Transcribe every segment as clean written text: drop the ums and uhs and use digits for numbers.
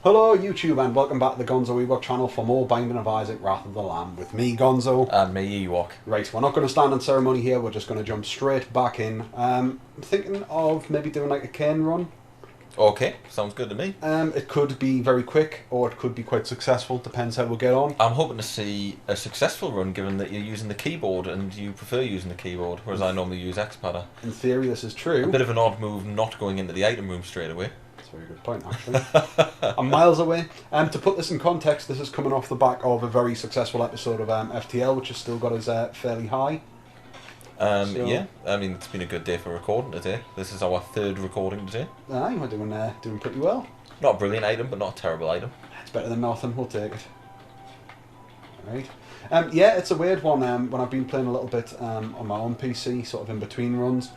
Hello YouTube and welcome back to the GonzoEwok channel for more Binding of Isaac Wrath of the Lamb with me, Gonzo. And me, Ewok. Right, we're not going to stand on ceremony here, we're just going to jump straight back in. I'm thinking of maybe doing like a cane run. Okay, sounds good to me. It could be very quick or it could be quite successful, depends how we get on. I'm hoping to see a successful run given that you're using the keyboard and you prefer using the keyboard, whereas I normally use X-Padder. In theory this is true. A bit of an odd move not going into the item room straight away. That's a very good point actually. I'm miles away. To put this in context, this is coming off the back of a very successful episode of FTL, which has still got us fairly high. Yeah, I mean, it's been a good day for recording today. This is our third recording today. Aye, we're doing pretty well. Not a brilliant item, but not a terrible item. It's better than nothing, we'll take it. Right. Yeah, it's a weird one. When I've been playing a little bit on my own PC, sort of in between runs,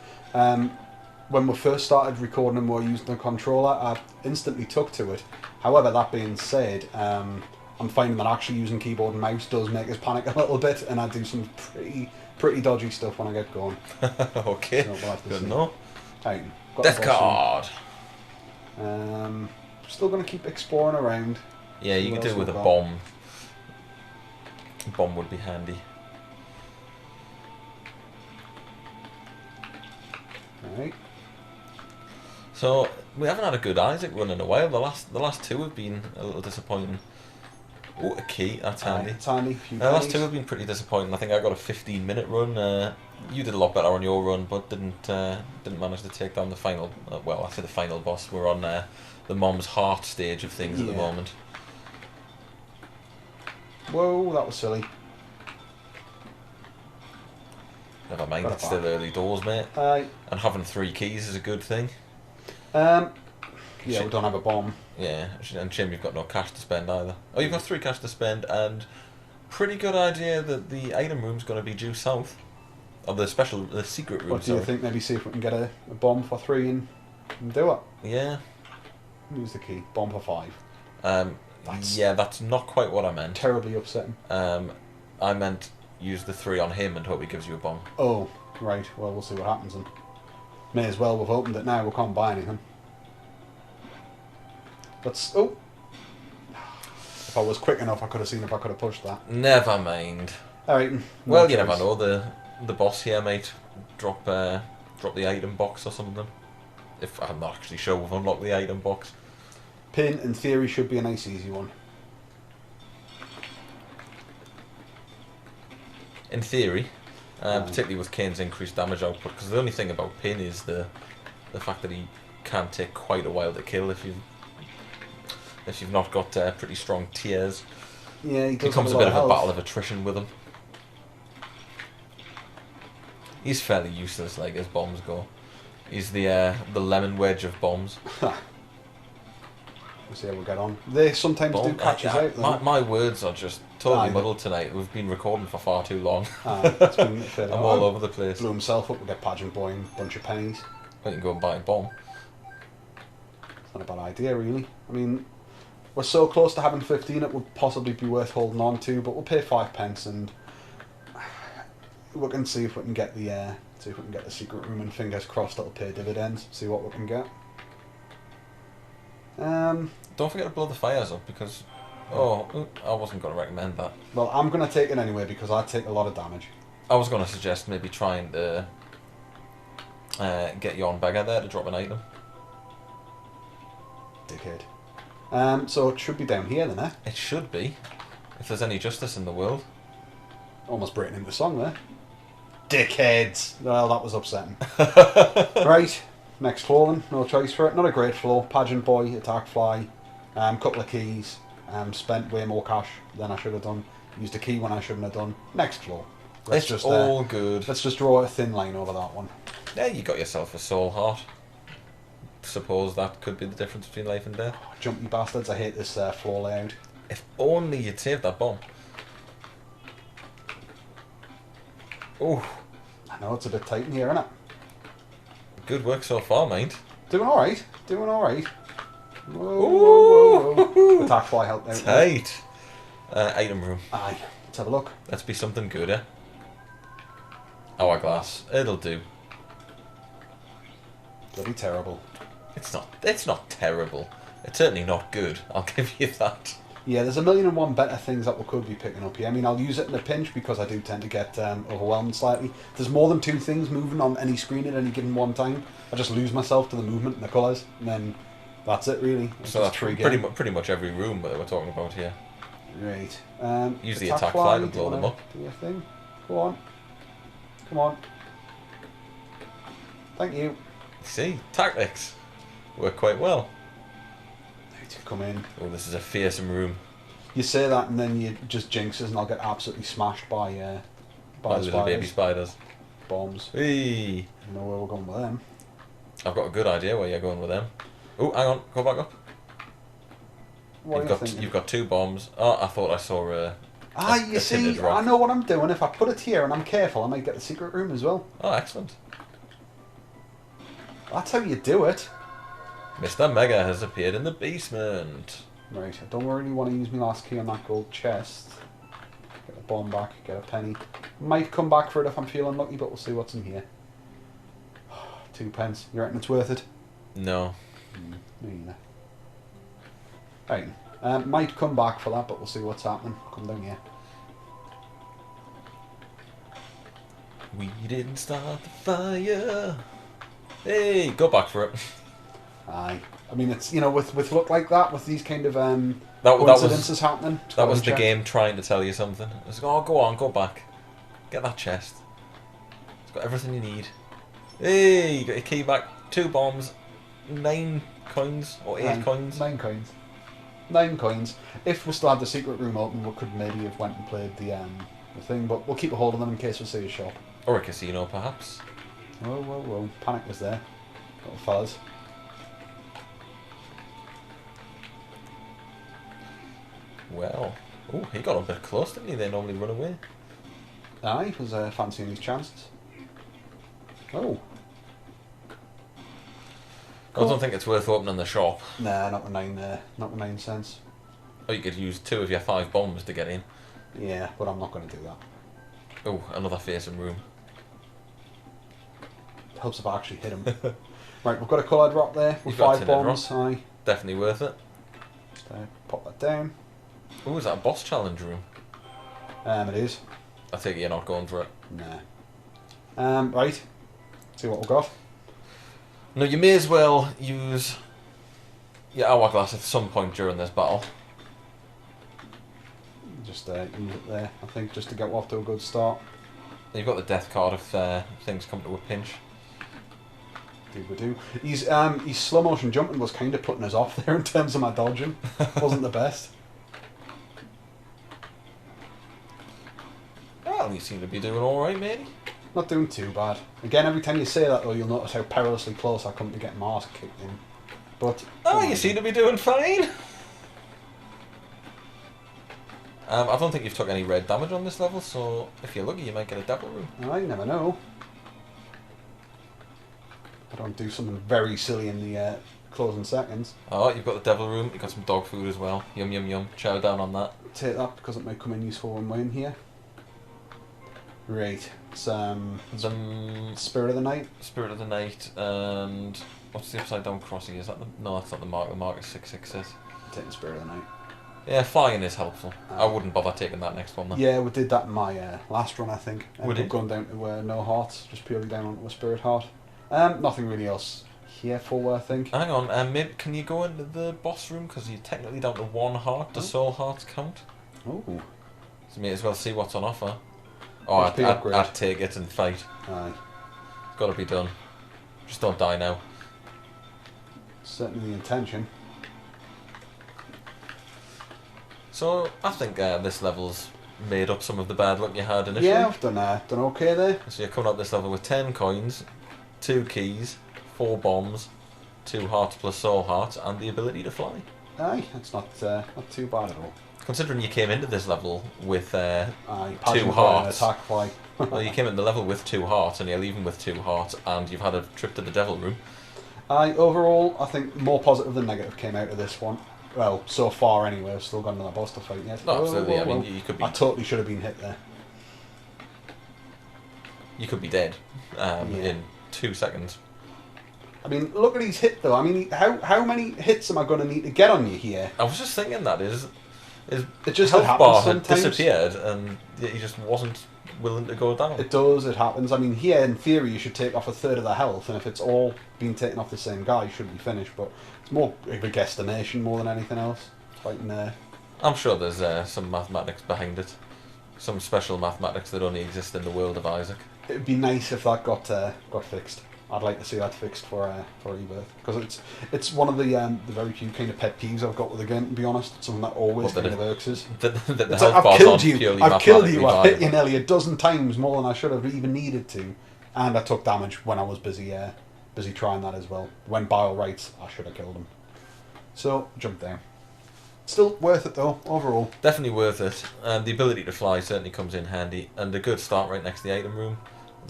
when we first started recording and we were using the controller, I instantly took to it. However, that being said, I'm finding that actually using keyboard and mouse does make us panic a little bit, and I do some pretty dodgy stuff when I get going. Okay, So we'll have to good see. enough. Right, got Death the boss card! in. Still going to keep exploring around. Yeah, you could do else with a we've got? bomb. A bomb would be handy. Right. So we haven't had a good Isaac run in a while. The last two have been a little disappointing. Oh, a key, that's handy. It's handy. Few The last pennies. two have been pretty disappointing. I think I got a 15-minute run. You did a lot better on your run, but didn't manage to take down the final. Well, I say the final boss. We're on the mom's heart stage of things at the Yeah. moment. Whoa, that was silly. Never mind, Got it it's still back. early doors, mate. Aye. And having 3 keys is a good thing. Yeah, Shit. we don't have a bomb. Yeah, and Jim, you've got no cash to spend either. Oh, you've got 3 cash to spend, and pretty good idea that the item room's going to be due south. Of the secret room. What do you think? Maybe see if we can get a bomb for 3 and do it. Yeah. Use the key. Bomb for 5. Yeah, that's not quite what I meant. Terribly upsetting. I meant use the 3 on him and hope he gives you a bomb. Oh, right. Well, we'll see what happens then. May as well. We've opened it now. We can't buy anything. Let's. Oh. If I was quick enough, I could have seen if I could have pushed that. Never mind. All right. Well, you never know. The boss here might drop the item box or something. If I'm not actually sure we've unlocked the item box. Pin, in theory, should be a nice easy one. In theory, particularly with Kane's increased damage output, because the only thing about Pin is the fact that he can take quite a while to kill if you've not got pretty strong tiers. Yeah, he It does becomes have a a bit lot of a of battle health. of attrition with him. He's fairly useless, like as bombs go. He's the lemon wedge of bombs. We'll see how we get on. They sometimes do catch us out, though. My words are just totally Aye. muddled tonight. We've been recording for far too long. It's been fairly I'm all over the place. Blew himself up with a pageant boy and a bunch of pennies. I can go and buy a bomb. It's not a bad idea, really. I mean, we're so close to having 15, it would possibly be worth holding on to, but we'll pay 5 pence and we can see if we can get the secret room, and fingers crossed it'll pay dividends. See what we can get. Don't forget to blow the fires up because... Oh, I wasn't going to recommend that. Well, I'm going to take it anyway because I take a lot of damage. I was going to suggest maybe trying to get Yon Beggar there to drop an item. Dickhead. So it should be down here then, eh? It should be, if there's any justice in the world. Almost breaking into song there. Dickheads! Well, that was upsetting. Right, next floor then. No choice for it. Not a great floor. Pageant boy, attack fly, couple of keys, spent way more cash than I should have done. Used a key when I shouldn't have done. Next floor. It's all good. Let's just draw a thin line over that one. Yeah, you got yourself a soul heart. Suppose that could be the difference between life and death. Jumpy bastards, I hate this floor layout. If only you'd saved that bomb. Oh, I know it's a bit tight in here, isn't it? good work so far, mate. Doing alright. Doing alright. Whoa, whoa, whoa. Attack fly helped out. Tight. Item room. Aye. Let's have a look. Let's be something good, eh? Hourglass. It'll do. Bloody terrible. It's not terrible. It's certainly not good, I'll give you that. Yeah, there's a million and one better things that we could be picking up here. I mean, I'll use it in a pinch because I do tend to get overwhelmed slightly. If there's more than 2 things moving on any screen at any given one time, I just lose myself to the movement and the colours, and then that's it really. It's So just that's pretty much every room that we're talking about here. Right. Use the attack fly to do you blow them wanna up. Do your thing. Go on. Come on. Thank you. See, tactics work quite well. Right, come in. Oh, this is a fearsome room. You say that and then you just jinx us and I'll get absolutely smashed by By little baby spiders. Bombs. Hey, You know where we're going with them. I've got a good idea where you're going with them. Oh, hang on, go back up. What are you thinking? You've got 2 bombs. Oh, I thought I saw you see, tinted rock. I know what I'm doing. If I put it here and I'm careful, I might get the secret room as well. Oh, excellent. That's how you do it. Mr. Mega has appeared in the basement. Right, I don't really want to use my last key on that gold chest. Get a bomb back, get a penny. Might come back for it if I'm feeling lucky, but we'll see what's in here. 2 pence. You reckon it's worth it? No. Me neither. Right, might come back for that, but we'll see what's happening. Come down here. We didn't start the fire. Hey, go back for it. Aye. I mean, it's, you know, with luck like that, with these kind of That coincidences happening. That was the game trying to tell you something. It's like, oh, go on, go back. Get that chest. It's got everything you need. Hey, you got your key back. 2 bombs. 9 coins. Or 8 coins. 9 coins. 9 coins. If we still had the secret room open, we could maybe have went and played the thing, but we'll keep a hold of them in case we see a shop. Or a casino, perhaps. Whoa, whoa, whoa. Panic was there. Little fellas. Well. Oh, he got a bit close, didn't he? They normally run away. Aye, he was fancying his chances. Oh. I don't think it's worth opening the shop. Nah, not with 9 cents. Or you could use 2 of your 5 bombs to get in. Yeah, but I'm not going to do that. Oh, another fearsome room. Helps if I actually hit him. Right, we've got a coloured rock there with You've got 5 tinted bombs. rock. Aye. Definitely worth it. Just pop that down. Oh, is that a boss challenge room? It is. I think you're not going for it. Nah. Right. See what we've got. No, you may as well use your hourglass at some point during this battle. Just use it there, I think, just to get off to a good start. You've got the death card if things come to a pinch. Do. His slow motion jumping was kind of putting us off there in terms of my dodging. Wasn't the best. Well, you seem to be doing alright, matey. Not doing too bad. Again, every time you say that though, you'll notice how perilously close I come to getting my arse kicked in. But oh, you seem to be doing fine. I don't think you've took any red damage on this level, so if you're lucky, you might get a devil room. I never know. I don't do something very silly in the closing seconds. Oh, you've got the devil room. You've got some dog food as well. Yum yum yum. Chow down on that. Take that because it might come in useful when we're in here. Right. It's Spirit of the Night. Spirit of the Night, and what's the upside down crossing? Is that the... No, that's not the mark. The mark is 666. Taking Spirit of the Night. Yeah, flying is helpful. I wouldn't bother taking that next one though. Yeah, we did that in my last run, I think. Would it? Going down to no hearts, just purely down onto a Spirit Heart. Nothing really else here for, I think. Hang on, maybe, can you go into the boss room? Because you're technically down to 1 heart. Do soul hearts count? Oh. So you may as well see what's on offer. Oh, I'd take it and fight. Aye. It's got to be done. Just don't die now. Certainly the intention. So, I think this level's made up some of the bad luck you had initially. Yeah, I've done okay there. So you're coming up this level with 10 coins, 2 keys, 4 bombs, 2 hearts plus soul hearts, and the ability to fly. Aye, that's not too bad at all. Considering you came into this level with 2 2 hearts. Attack fly. Well, you came in the level with 2 hearts, and you're leaving with 2 hearts, and you've had a trip to the devil room. Aye, overall, I think more positive than negative came out of this one. Well, so far anyway. I've still got another boss to fight yet. No, absolutely. I mean, you could be. I totally should have been hit there. You could be dead in 2 seconds. I mean, look at his hit though. I mean, how many hits am I going to need to get on you here? I was just thinking that his It just health happens bar had sometimes. disappeared, and yet he just wasn't willing to go down. It does, it happens. I mean, here in theory you should take off a third of the health, and if it's all been taken off the same guy, you should be finished. But it's more of a guesstimation more than anything else. Fighting there. I'm sure there's some mathematics behind it. Some special mathematics that only exist in the world of Isaac. It would be nice if that got fixed. I'd like to see that fixed for Rebirth, because it's one of the very few kind of pet peeves I've got with the game. To be honest, it's something that always kind of irks us. The It's health like, bars aren't purely I've killed you, mathematically I've hit you viable. nearly a dozen times more than I should have even needed to, and I took damage when I was busy trying that as well. When by all rights, I should have killed him. So jump down. Still worth it though, overall. Definitely worth it. The ability to fly certainly comes in handy, and a good start right next to the item room.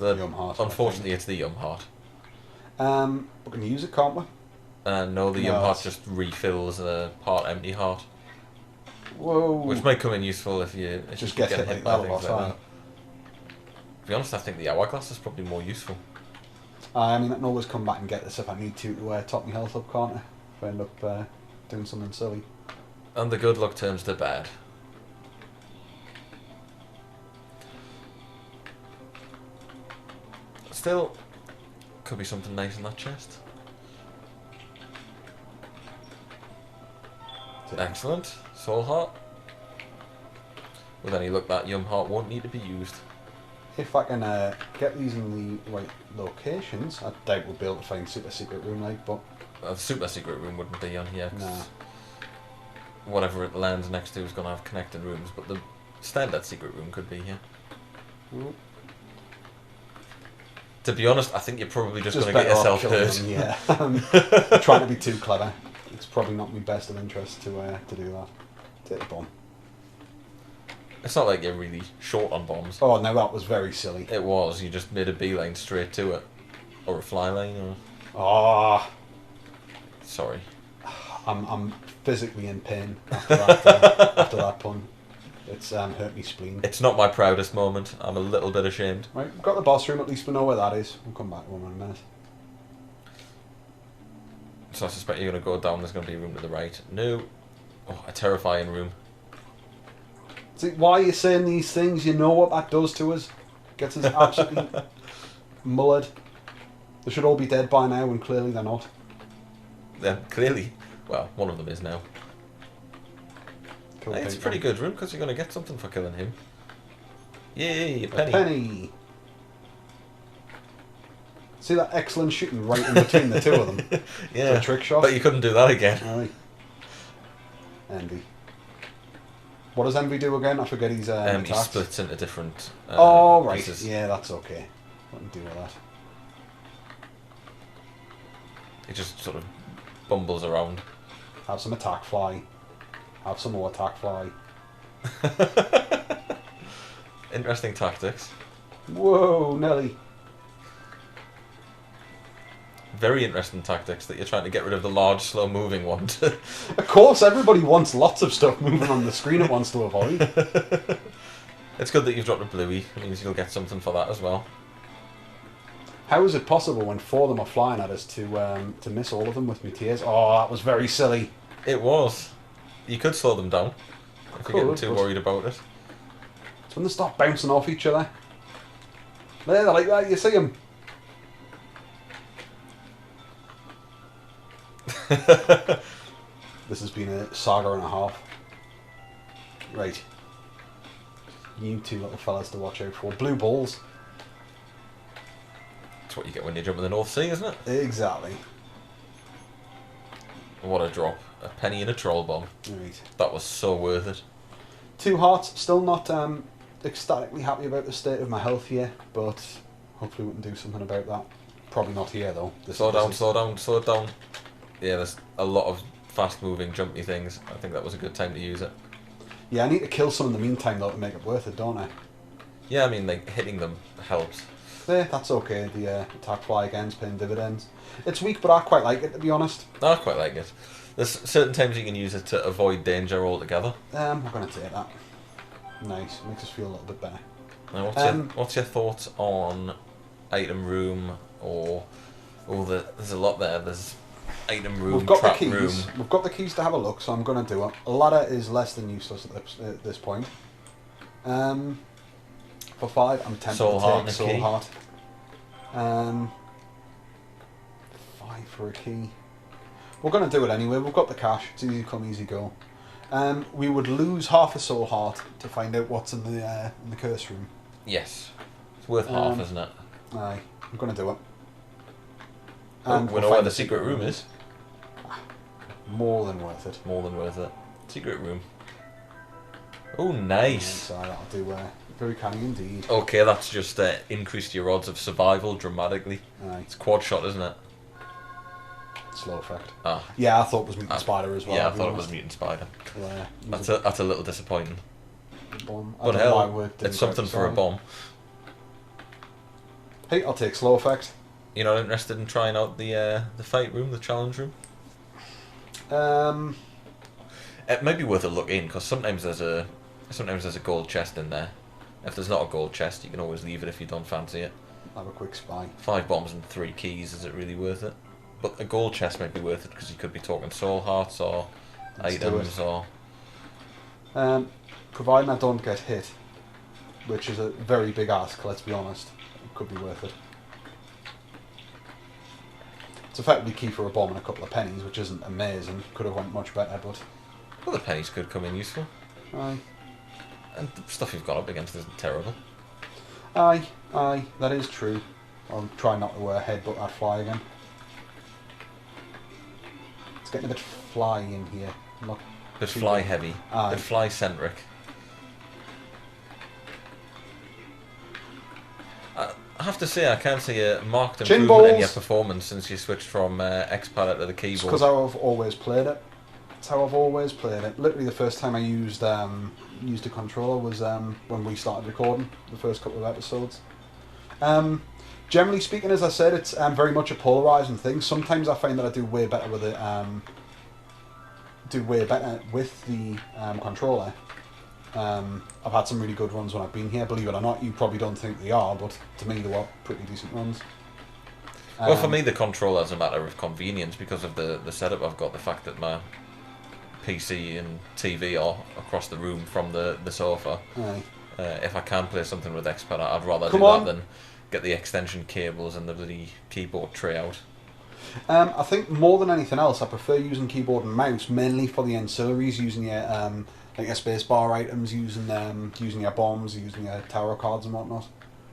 Yum heart. Unfortunately, it's the Yum heart. We can use it, can't we? No, the No, Yum heart that's- just refills a part empty heart, Whoa. which might come in useful if you Just get gets hit hit like by that a things lot, like aye. that. To be honest, I think the hourglass is probably more useful. I mean, I can always come back and get this if I need to top my health up, can't I? If I end up doing something silly. And the good luck turns to bad. Still, could be something nice in that chest. Excellent. Soul heart. With any luck, that Yum heart won't need to be used. If I can get these in the right locations, I doubt we'll be able to find super secret room like, but The super secret room wouldn't be on here, 'cause nah. whatever it lands next to is going to have connecting rooms, but the standard secret room could be here. Ooh. To be honest, I think you're probably just going to better get off yourself killing hurt. them, yeah. I'm trying to be too clever. It's probably not my best of interest to do that. Take the bomb. It's not like you're really short on bombs. Oh no, that was very silly. It was, you just made a beeline straight to it. Or a fly line, or... Ah, Sorry. I'm physically in pain after after that pun. It's hurt me spleen. It's not my proudest moment. I'm a little bit ashamed. Right, we've got the boss room. At least we know where that is. We'll come back to one in a minute. So I suspect you're going to go down, there's going to be a room to the right. No. Oh, a terrifying room. See, why are you saying these things? You know what that does to us. Gets us absolutely mullered. They should all be dead by now, and clearly they're not. Then clearly, well, one of them is now. Kill Hey, it's a people. pretty good room because you're going to get something for killing him. Yay, a A penny. penny. See that excellent shooting right in between the two of them? Yeah, The trick shot. but you couldn't do that again. Aye. Envy. What does Envy do again? I forget his He attacks. splits into different Oh, right. pieces. Yeah, that's okay. What can do with that? He just sort of bumbles around. Have some attack fly. Have some more attack fly. Interesting tactics. Whoa, Nelly. Very interesting tactics that you're trying to get rid of the large, slow-moving one. Of course, everybody wants lots of stuff moving on the screen it wants to avoid. It's good that you've dropped a bluey. It means you'll get something for that as well. How is it possible when four of them are flying at us to miss all of them with my tears? Oh, that was very silly. It was. You could slow them down if you're getting Could, too but- worried about it. It's when they start bouncing off each other. There, they're like that. You see them. This has been a saga and a half. Right. You two little fellas to watch out for. Blue balls. That's what you get when you jump in the North Sea, isn't it? Exactly. What a drop. A penny and a troll bomb. Right. That was so worth it. 2 hearts. Still not ecstatically happy about the state of my health here, but hopefully we can do something about that. Probably not here though. Slow down, slow down, slow down. Yeah, there's a lot of fast-moving, jumpy things. I think that was a good time to use it. Yeah, I need to kill some in the meantime though to make it worth it, don't I? Yeah, I mean, like, hitting them helps. Yeah, that's okay. The attack fly again's paying dividends. It's weak, but I quite like it to be honest. I quite like it. There's certain times you can use it to avoid danger altogether. We're gonna take that. Nice, makes us feel a little bit better. Now, what's your thoughts on item room or Oh, there's a lot there. There's item room, we've got the trap keys. room. We've got the keys to have a look, so I'm going to do it. A ladder is less than useless at this point. For 5, I'm tempted Soul to heart take and a key. Soul Heart. 5 for a key. We're going to do it anyway. We've got the cash. It's easy come, easy go. We would lose half a Soul Heart to find out what's in the curse room. Yes. It's worth half, isn't it? Aye, I'm going to do it. And we know where the secret room is. More than worth it. More than worth it. Secret room. Oh, nice. So that'll do very canny indeed. Okay, that's just increased your odds of survival dramatically. Aye. It's quad shot, isn't it? Slow effect. Ah. Yeah, I thought it was Mutant Spider as well. Yeah, I thought it was Mutant Spider. Yeah, That's a little disappointing. bomb. But hell, it's something for a bomb. Hey, I'll take slow effect. You're not interested in trying out the fight room, the challenge room? It might be worth a look in, because sometimes there's a gold chest in there. If there's not a gold chest, you can always leave it if you don't fancy it. Have a quick spy. 5 bombs and 3 keys, is it really worth it? But a gold chest might be worth it, because you could be talking soul hearts or items or... Providing I don't get hit, which is a very big ask, let's be honest. It could be worth it. It's effectively key for a bomb and a couple of pennies, which isn't amazing. Could have went much better, but... Well, the pennies could come in useful. Aye. And the stuff you've got up against isn't terrible. Aye, that is true. I'll try not to headbutt that fly again. It's getting a bit fly in here. Not Bit fly heavy. Aye. Bit fly centric. I have to say, I can't see a marked Chin improvement in balls. your performance since you switched from X-Pad to the It's keyboard. because I've always played it. It's how I've always played it. Literally the first time I used a controller was when we started recording the first couple of episodes. Generally speaking, as I said, it's very much a polarising thing. Sometimes I find that I do way better with it. With the controller. I've had some really good runs when I've been here. Believe it or not, you probably don't think they are, but to me they were pretty decent runs. Well, for me, the controller is a matter of convenience because of the setup I've got. The fact that my PC and TV are across the room from the sofa. Aye. If I can play something with X-Pad, I'd rather Come do on. that than get the extension cables and the bloody keyboard tray out. I think more than anything else, I prefer using keyboard and mouse mainly for the ancillaries, using your like your spacebar items, using your bombs, using your tarot cards and whatnot.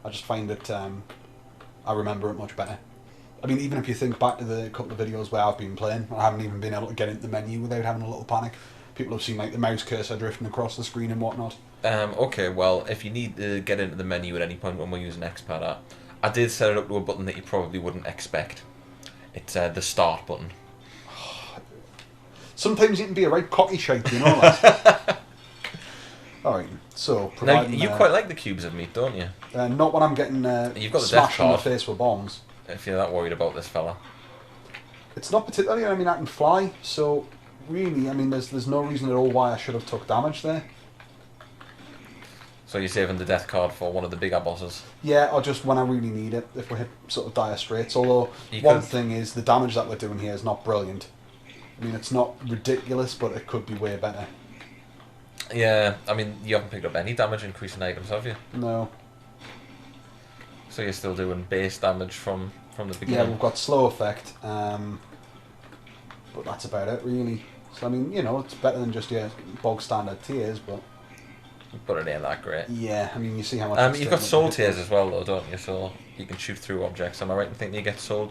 I just find it I remember it much better. I mean, even if you think back to the couple of videos where I've been playing, I haven't even been able to get into the menu without having a little panic. People have seen like the mouse cursor drifting across the screen and whatnot. Okay, well, if you need to get into the menu at any point when we're using X-Pad, I did set it up to a button that you probably wouldn't expect. It's the start button. Sometimes you can be a right cocky shite, you know that. Alright, so... Now, you quite like the cubes of meat, don't you? Not when I'm getting You've got the smashed death in the card. face with bombs. If you're that worried about this fella. It's not particularly, I mean, I can fly, so really, I mean, there's no reason at all why I should have took damage there. So you're saving the death card for one of the bigger bosses? Yeah, or just when I really need it, if we hit sort of dire straits. Although, You one could- thing is, the damage that we're doing here is not brilliant. I mean, it's not ridiculous, but it could be way better. Yeah, I mean, you haven't picked up any damage increasing items, have you? No. So you're still doing base damage from the Yeah, beginning? we've got slow effect, but that's about it, really. So, I mean, you know, it's better than just your bog standard tiers, but... But it ain't that great. Yeah, I mean, you see how much... it's You've got taken soul up to tears hit as well, though, don't you? So you can shoot through objects. Am I right in thinking you get soul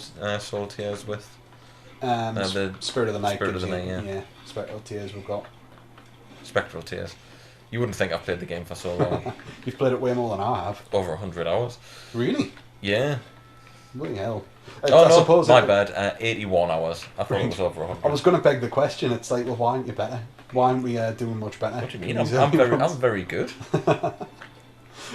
tears with? The Spirit of the Night. Spirit of the gives Night, you- yeah. Spectral Tears we've got. Spectral tears. You wouldn't think I've played the game for so long. You've played it way more than I have. Over 100 hours. Really? Yeah. Bloody hell. Oh I no, suppose my bad. 81 hours. I thought it was Right. over 100. I was going to beg the question. It's like, well, why aren't you better? Why aren't we doing much better? What do you mean? These I'm early runs? very good.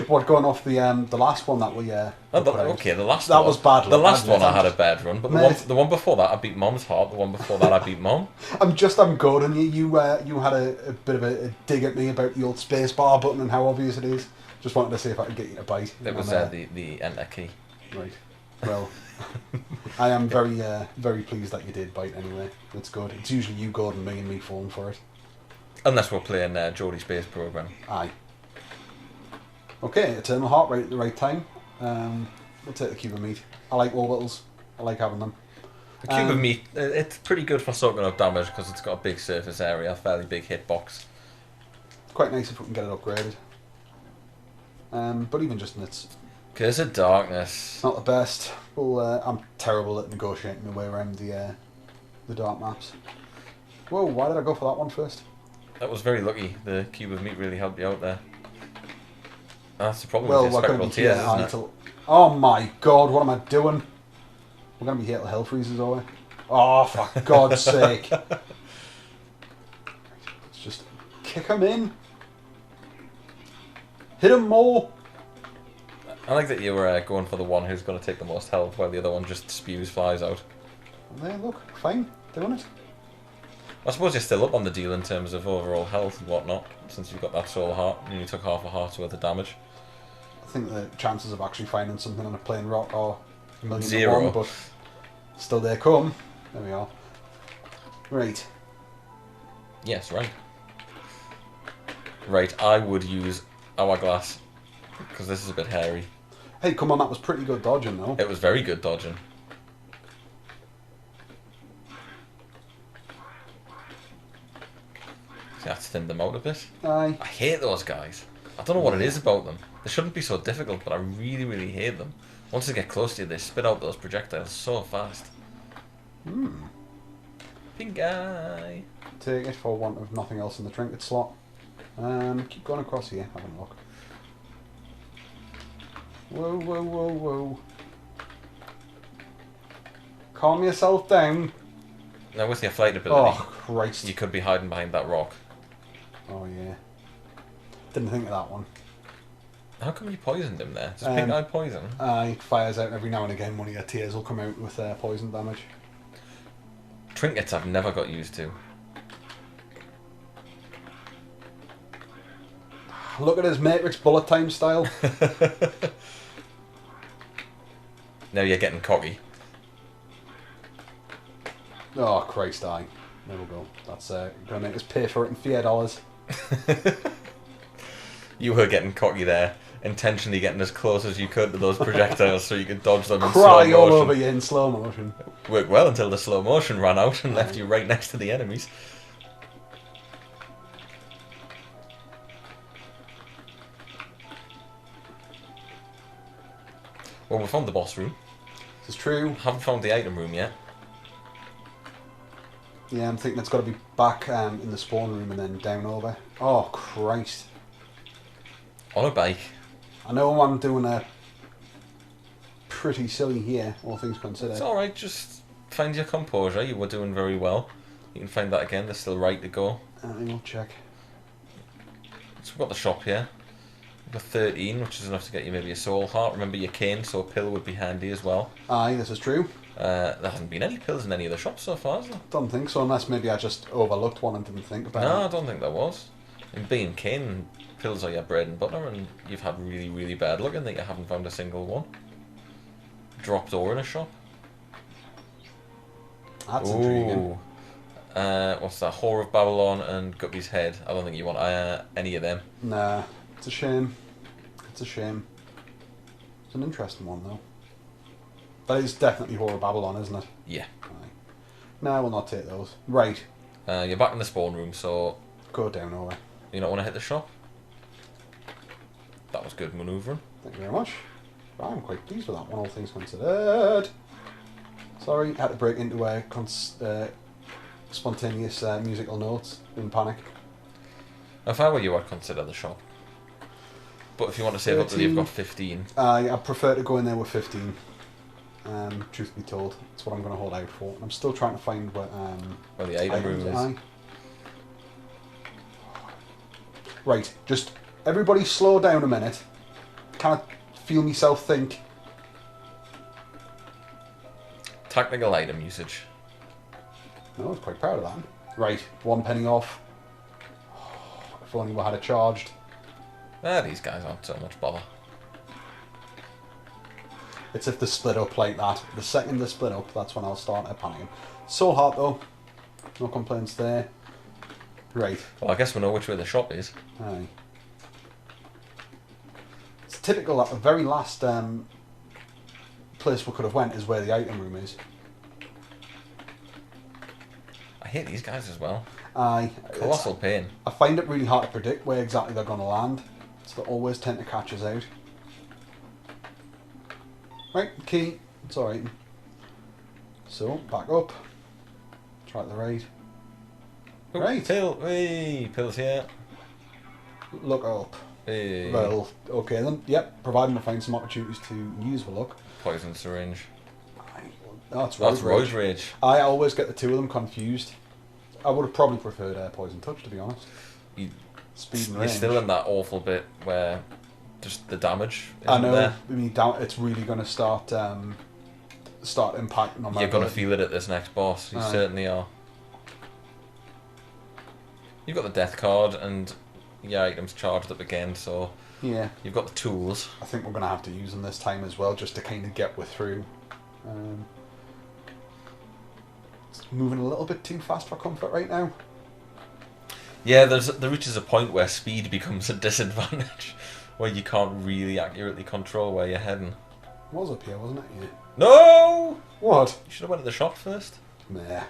What, going off the last one that we... put out? Okay, the last That one. was bad The luck, last wasn't one it? I had a bad run, but Mate. the one before that I beat Mom's heart. The one before that I beat Mom. I'm good on you. You had a bit of a dig at me about the old space bar button and how obvious it is. Just wanted to see if I could get you to bite. It was the enter key. Right. Well, I am very pleased that you did bite anyway. That's good. It's usually you, Gordon, me, and me falling for it. Unless we're playing Geordie's Space Program. Aye. Okay, Eternal Heart right at the right time. We'll take the cube of meat. I like orbitals. I like having them. The cube of meat, it's pretty good for soaking up damage because it's got a big surface area, a fairly big hitbox. Quite nice if we can get it upgraded. But even just in its... Curse of Darkness. Not the best. Well, I'm terrible at negotiating my way around the dark maps. Whoa, why did I go for that one first? That was very lucky. The cube of meat really helped you out there. That's the problem Well, with your we're going to spectral be here tears, isn't it? until... Oh my god, what am I doing? We're going to be here till hell freezes, are we? Oh, for God's sake. Let's just kick him in. Hit him more. I like that you were going for the one who's going to take the most health while the other one just spews flies out. There, look, fine, doing it. I suppose you're still up on the deal in terms of overall health and whatnot, since you've got that soul heart and you took half a heart's worth of damage. I think the chances of actually finding something on a plain rock are a million to 0. one, but still they come. There we are. Right. Yes, right. Right, I would use Hourglass, because this is a bit hairy. Hey, come on, that was pretty good dodging, though. It was very good dodging. See, that's thinned them out a bit. Aye. I hate those guys. I don't know what it is about them. They shouldn't be so difficult, but I really, really hate them. Once they get close to you, they spit out those projectiles so fast. Pink eye. Take it for want of nothing else in the trinket slot. Keep going across here, having a look. Whoa, whoa, whoa, whoa. Calm yourself down. Now with your flight ability, Oh, Christ. you could be hiding behind that rock. Oh, yeah. Didn't think of that one. How come you poisoned him there? Does pink eye poison? It fires out every now and again. One of your tears will come out with poison damage. Trinkets I've never got used to. Look at his Matrix bullet time style. Now you're getting cocky. Oh, Christ, aye. There we go. That's going to make us pay for it in fear dollars. You were getting cocky there, intentionally getting as close as you could to those projectiles so you could dodge them in slow Cry motion. all over you in slow motion. Worked well until the slow motion ran out and left you right next to the enemies. Well, we found the boss room. This is true. Haven't found the item room yet. Yeah, I'm thinking it's got to be back in the spawn room and then down over. Oh, Christ. On a bike. I know I'm doing a pretty silly here, all things considered. It's alright, just find your composure. You were doing very well. You can find that again, they're still right to go. We'll check. So we've got the shop here. We've got 13, which is enough to get you maybe a soul heart. Remember your cane, so a pill would be handy as well. Aye, this is true. There hasn't been any pills in any of the shops so far, has there? Don't think so, unless maybe I just overlooked one and didn't think about No, it. I don't think there was. In being cane, pills are your bread and butter, and you've had really, really bad luck in that you haven't found a single one. Dropped ore in a shop. That's intriguing. What's that? Whore of Babylon and Guppy's Head. I don't think you want any of them. Nah, it's a shame. It's a shame. It's an interesting one, though. That is definitely Whore of Babylon, isn't it? Yeah. Aye. Nah, we'll not take those. Right. You're back in the spawn room, so Go down over. you don't want to hit the shop? That was good manoeuvring. Thank you very much. I'm quite pleased with that one, all things considered. Sorry, had to break into a spontaneous musical notes in panic. If I were you, I'd consider the shop. But if you want to save up till you've got 15... I prefer to go in there with 15. Truth be told, that's what I'm going to hold out for. And I'm still trying to find where the item room is. Aye. Right, just everybody slow down a minute. Can't feel myself think. Tactical item usage. No, I was quite proud of that. Right, 1 penny off. If only we had it charged. These guys aren't so much bother. It's if they split up like that. The second they split up, that's when I'll start panicking. So hot though. No complaints there. Right. Well, I guess we know which way the shop is. Aye. It's typical that the very last place we could have went is where the item room is. I hate these guys as well. Aye. Colossal pain. I find it really hard to predict where exactly they're going to land. So they always tend to catch us out. Right, key. It's alright. So, back up. Try the right. Ooh, Right. Pill. Hey, Pill's here. Look up. Hey. Well, okay then. Yep, providing I find some opportunities to use the look. Poison syringe. That's That's Roid Roid Rage. I always get the two of them confused. I would have probably preferred Poison Touch, to be honest. Speed and You're range. still in that awful bit where just the damage isn't I know. there. I mean, it's really going to start impacting on my You're going to ability. feel it at this next boss. You Aye. certainly are. You've got the death card and your items charged up again, so Yeah. you've got the tools. I think we're going to have to use them this time as well, just to kind of get through. It's moving a little bit too fast for comfort right now. Yeah, there reaches a point where speed becomes a disadvantage, where you can't really accurately control where you're heading. It was up here, wasn't it? Yeah. No! What? You should have went to the shop first. Nah.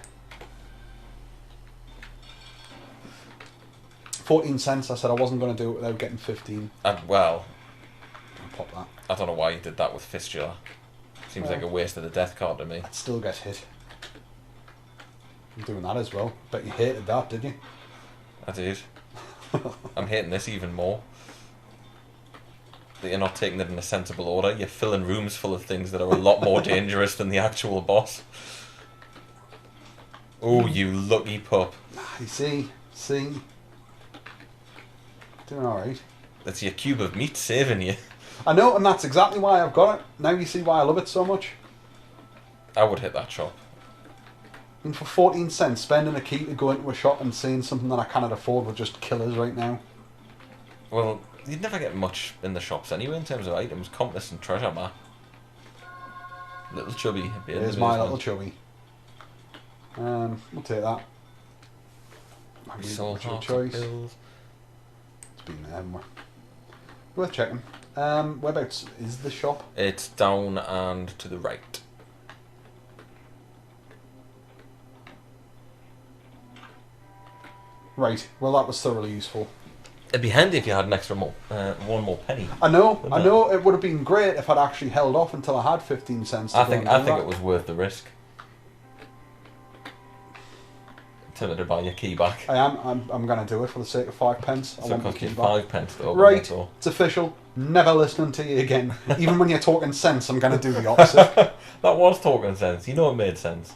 14 cents. I said I wasn't going to do it without getting 15. Well, I'll pop that. I don't know why you did that with Fistula. Seems like a waste of the death card to me. I'd still get hit. I'm doing that as well. Bet you hated that, did you? I did. I'm hating this even more. That you're not taking it in a sensible order. You're filling rooms full of things that are a lot more dangerous than the actual boss. Oh, you lucky pup. You see? Doing alright. That's your cube of meat saving you. I know, and that's exactly why I've got it. Now you see why I love it so much. I would hit that shop. I mean, for 14 cents, spending a key to go into a shop and seeing something that I cannot afford would just kill us right now. Well, you'd never get much in the shops anyway in terms of items, compass and treasure map. Little chubby. Here's my little chubby. We'll take that. Maybe Soul what's your hearts choice? and pills. It's been there, haven't we? Worth checking. Whereabouts is the shop? It's down and to the right. Right. Well, that was thoroughly useful. It'd be handy if you had an extra one more penny. I know. Wouldn't I know. It would have been great if I'd actually held off until I had 15 cents. I think it was worth the risk. To buy your key back. I'm going to do it for the sake of 5 pence. I So it want my cost you key back. 5 pence to open Right. the door. It's official. Never listening to you again. Even when you're talking sense, I'm going to do the opposite. That was talking sense. You know it made sense.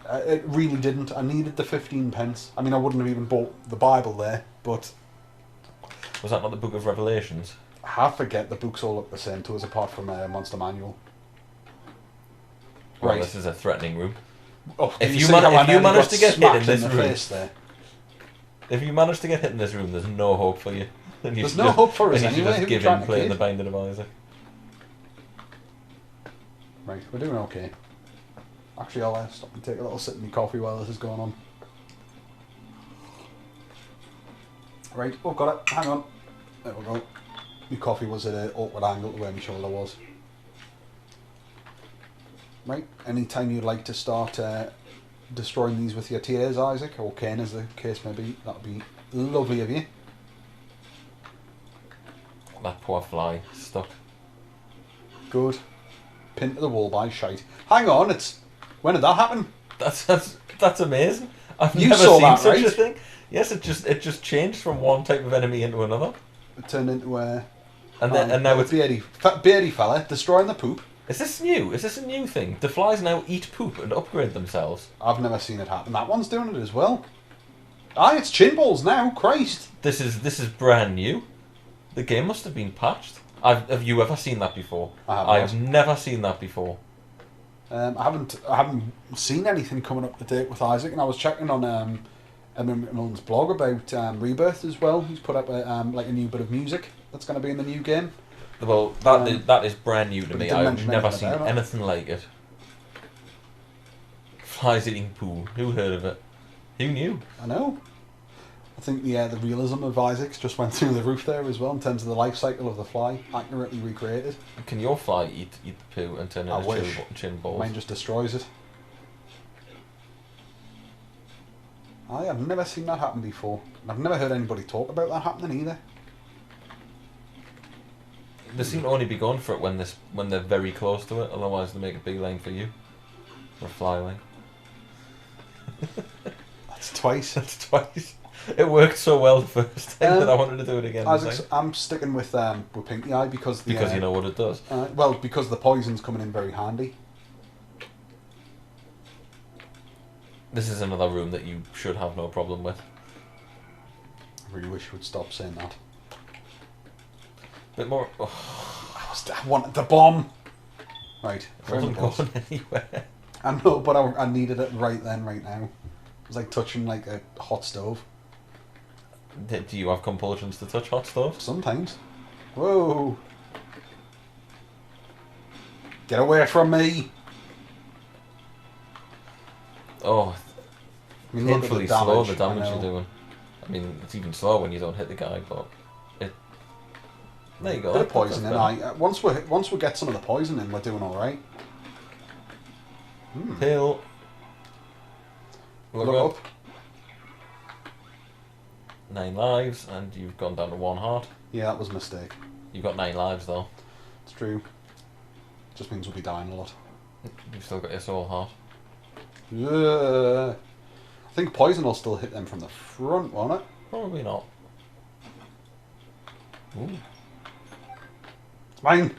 It really didn't. I needed the 15 pence. I mean, I wouldn't have even bought the Bible there, but Was that not the Book of Revelations? I forget the books all look the same to us apart from Monster Manual. Well, Right. this is a threatening room. Oh, If did you see man- how I if you nearly manage got to get hit in smacked this the room- face there? If you manage to get hit in this room, there's no hope for you. Then you There's should no just- hope for us then you should anyway. Who just we give trying in to playing kid? the Binding of Isaac. Right, we're doing okay. Actually, I'll stop and take a little sip of my coffee while this is going on. Right, oh, got it. Hang on. There we go. My coffee was at an awkward angle to where my shoulder was. Right, anytime you'd like to start destroying these with your tears, Isaac, or Ken as the case may be, that would be lovely of you. That poor fly stuck. Good. Pinned to the wall by shite. Hang on, when did that happen? That's amazing. I've You never saw seen that, such right? a thing. Yes, it just changed from one type of enemy into another, It turned into a... and now it's. beardy fella destroying the poop. Is this new? Is this a new thing? Do flies now eat poop and upgrade themselves? I've never seen it happen. That one's doing it as well. Aye, it's chin balls now. Christ. This is brand new. The game must have been patched. Have you ever seen that before? I haven't. I've never seen that before. I haven't seen anything coming up to date with Isaac, and I was checking on Emma McMillan's blog about Rebirth as well. He's put up a new bit of music that's going to be in the new game. Well, that is brand new to but me. he didn't I've mention never anything seen about it. anything like it. Flies eating poo. Who heard of it? Who knew? I know. I think the realism of Isaac's just went through the roof there as well in terms of the life cycle of the fly, accurately recreated. Can your fly eat the poo and turn I into wish. chin balls? Mine just destroys it. I have never seen that happen before. I've never heard anybody talk about that happening either. They seem to only be going for it when they're very close to it. Otherwise, they make a beeline for you. Or a fly line. That's twice. That's twice. It worked so well the first time that I wanted to do it again. I'm sticking with Pinky Eye because Because you know what it does. Well, because the poison's coming in very handy. This is another room that you should have no problem with. I really wish you would stop saying that. Bit more. Oh, I wanted the bomb. Right, it wasn't going anywhere. I know, but I needed it right then, right now. It was like touching like a hot stove. Do you have compulsions to touch hot stoves? Sometimes. Whoa! Get away from me! Oh, I mean, look at painfully the damage, slow the damage I you're know. doing. I mean, it's even slower when you don't hit the guy, but it. There you go. Bit of that's poison in. better. Once we get some of the poison in, we're doing all right. Pill. Look up. 9 lives, and you've gone down to 1 heart. Yeah, that was a mistake. You've got 9 lives though. It's true. Just means we'll be dying a lot. You've still got your soul heart. Yeah. I think poison will still hit them from the front, won't it? Probably not. Ooh. It's mine.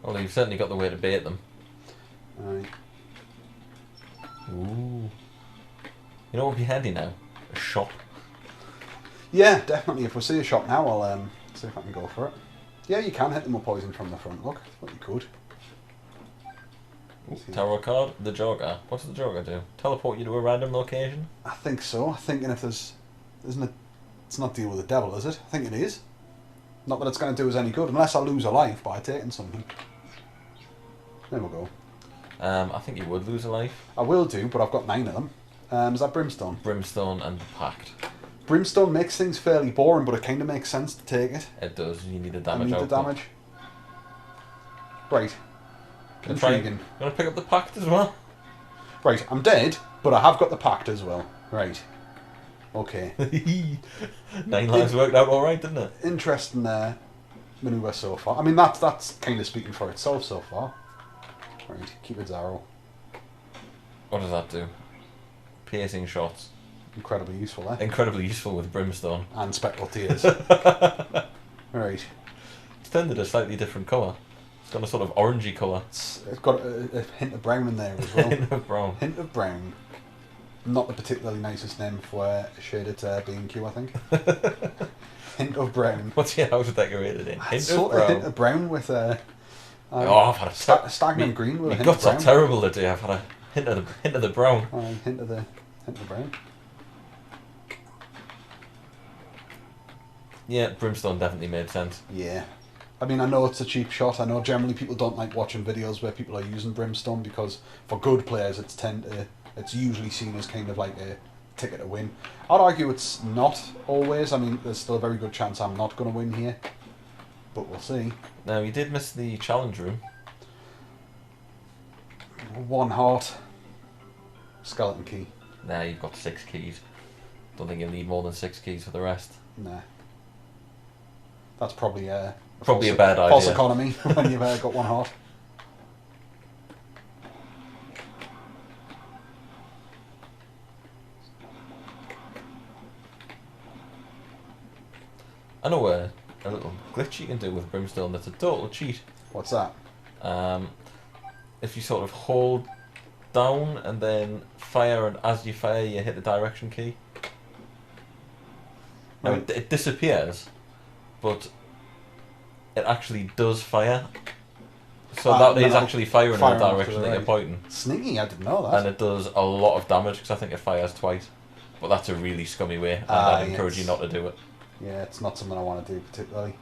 Well, you've certainly got the way to bait them. Aye. Ooh. You know what would be handy now? A shot. Yeah, definitely. If we see a shot now, I'll see if I can go for it. Yeah, you can hit them with poison from the front. Look, what you could. Tarot card. The Joker. What does the Joker do? Teleport you to a random location? I think so. I'm thinking if there's... Isn't it... It's not deal with the devil, is it? I think it is. Not that it's going to do us any good, unless I lose a life by taking something. There we go. I think you would lose a life. I will do, but I've got 9 of them. Is that Brimstone? Brimstone and the Pact. Brimstone makes things fairly boring, but it kind of makes sense to take it. It does. You need the I damage need output. the damage. Right. Intriguing. You want to pick up the Pact as well? Right, I'm dead, but I have got the pact as well. Right. Okay. 9 lives worked out alright, didn't it? Interesting manoeuvre so far. I mean, that's kind of speaking for itself so far. Right, keep its arrow. What does that do? Piercing shots. Incredibly useful, eh? Incredibly useful with Brimstone. And speckled tears. Right. It's turned it a slightly different colour. It's got a sort of orangey colour. It's got a hint of brown in there as well. Hint of brown. Hint of brown. Not the particularly nicest name for a shaded B&Q, I think. Hint of brown. What's your house decorated in? Hint of Sort brown. of hint of brown with a... I've had a stagnant green with a My hint of guts are brown. terrible today. I've had a hint of the brown. Hint of brown. Yeah, Brimstone definitely made sense. Yeah. I mean, I know it's a cheap shot. I know generally people don't like watching videos where people are using Brimstone because for good players it's usually seen as kind of like a ticket to win. I'd argue it's not always. I mean, there's still a very good chance I'm not going to win here. But we'll see. Now, you did miss the challenge room. 1 heart. Skeleton key. Nah, you've got 6 keys. Don't think you'll need more than 6 keys for the rest. Nah. That's probably a bad idea. False economy when you've got 1 heart. I know a little glitch you can do with Brimstone that's a total cheat. What's that? If you sort of hold down and then fire, and as you fire you hit the direction key. Now Right. it disappears, but it actually does fire. So that is no, actually firing in the firing off to direction the that you're right. pointing. Sneaky, I didn't know that. And it does a lot of damage because I think it fires twice. But that's a really scummy way, and I'd encourage you not to do it. Yeah, it's not something I want to do particularly.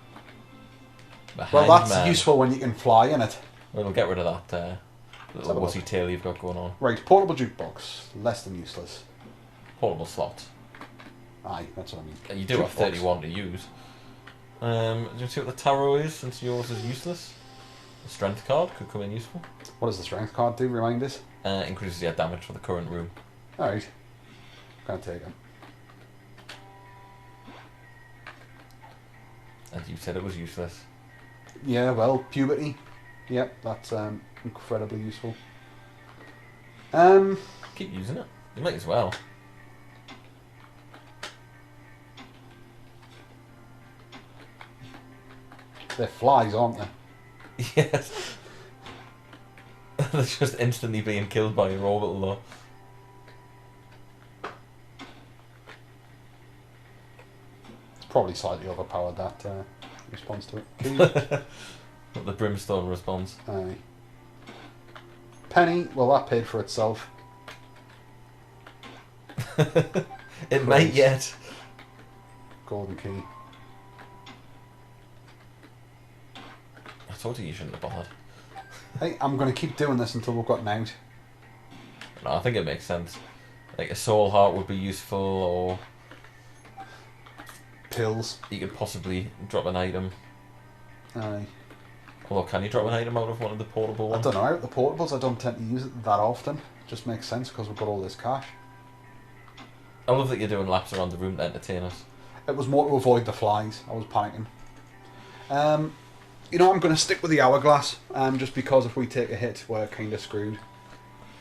The Well, Hanged that's Man. useful when you can fly in it. We'll get rid of that little have a wussy tail you've got going on. Right, portable jukebox. Less than useless. Portable slot. Aye, that's what I mean. You do have Jukebox. 31 to use. Do you see what the tarot is, since yours is useless? The strength card could come in useful. What does the strength card do? Remind us. Increases your damage for the current room. Alright. Can't take it. And you said it was useless. Yeah, well, puberty. Yep, that's incredibly useful. Keep using it. You might as well. They're flies, aren't they? Yes. They're just instantly being killed by your orbital though. It's probably slightly overpowered, that response to it. Key. But the brimstone response. Aye. Penny, well, that paid for itself. It might yet. Golden key. I told you shouldn't have bothered. Hey, I'm going to keep doing this until we've got an out. No, I think it makes sense. Like a soul heart would be useful, or Pills. you could possibly drop an item. Aye. Although, can you drop an item out of one of the portable I ones? don't know, out the portables I don't tend to use it that often. It just makes sense because we've got all this cash. I love that you're doing laps around the room to entertain us. It was more to avoid the flies. I was panicking. You know, I'm going to stick with the hourglass, just because if we take a hit, we're kind of screwed.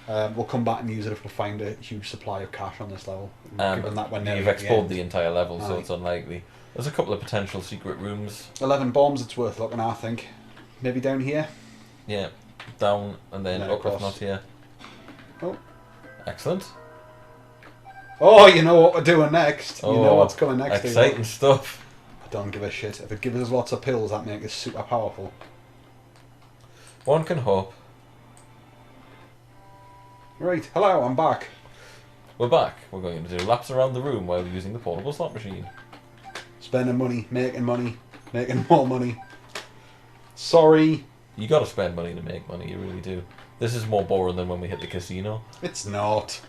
We'll come back and use it if we find a huge supply of cash on this level. Given that we're nearly You've at the explored end. the entire level, so Aye. it's unlikely. There's a couple of potential secret rooms. 11 bombs, it's worth looking at, I think. Maybe down here. Yeah, down and then No, up if across. not here. Oh. Excellent. Oh, you know what we're doing next. You know Oh, what's coming next. Exciting stuff. I don't give a shit. If it gives us lots of pills, that makes us super powerful. One can hope. Right, hello, I'm back. We're back. We're going to do laps around the room while using the portable slot machine. Spending money, making more money. Sorry. You gotta spend money to make money, you really do. This is more boring than when we hit the casino. It's not.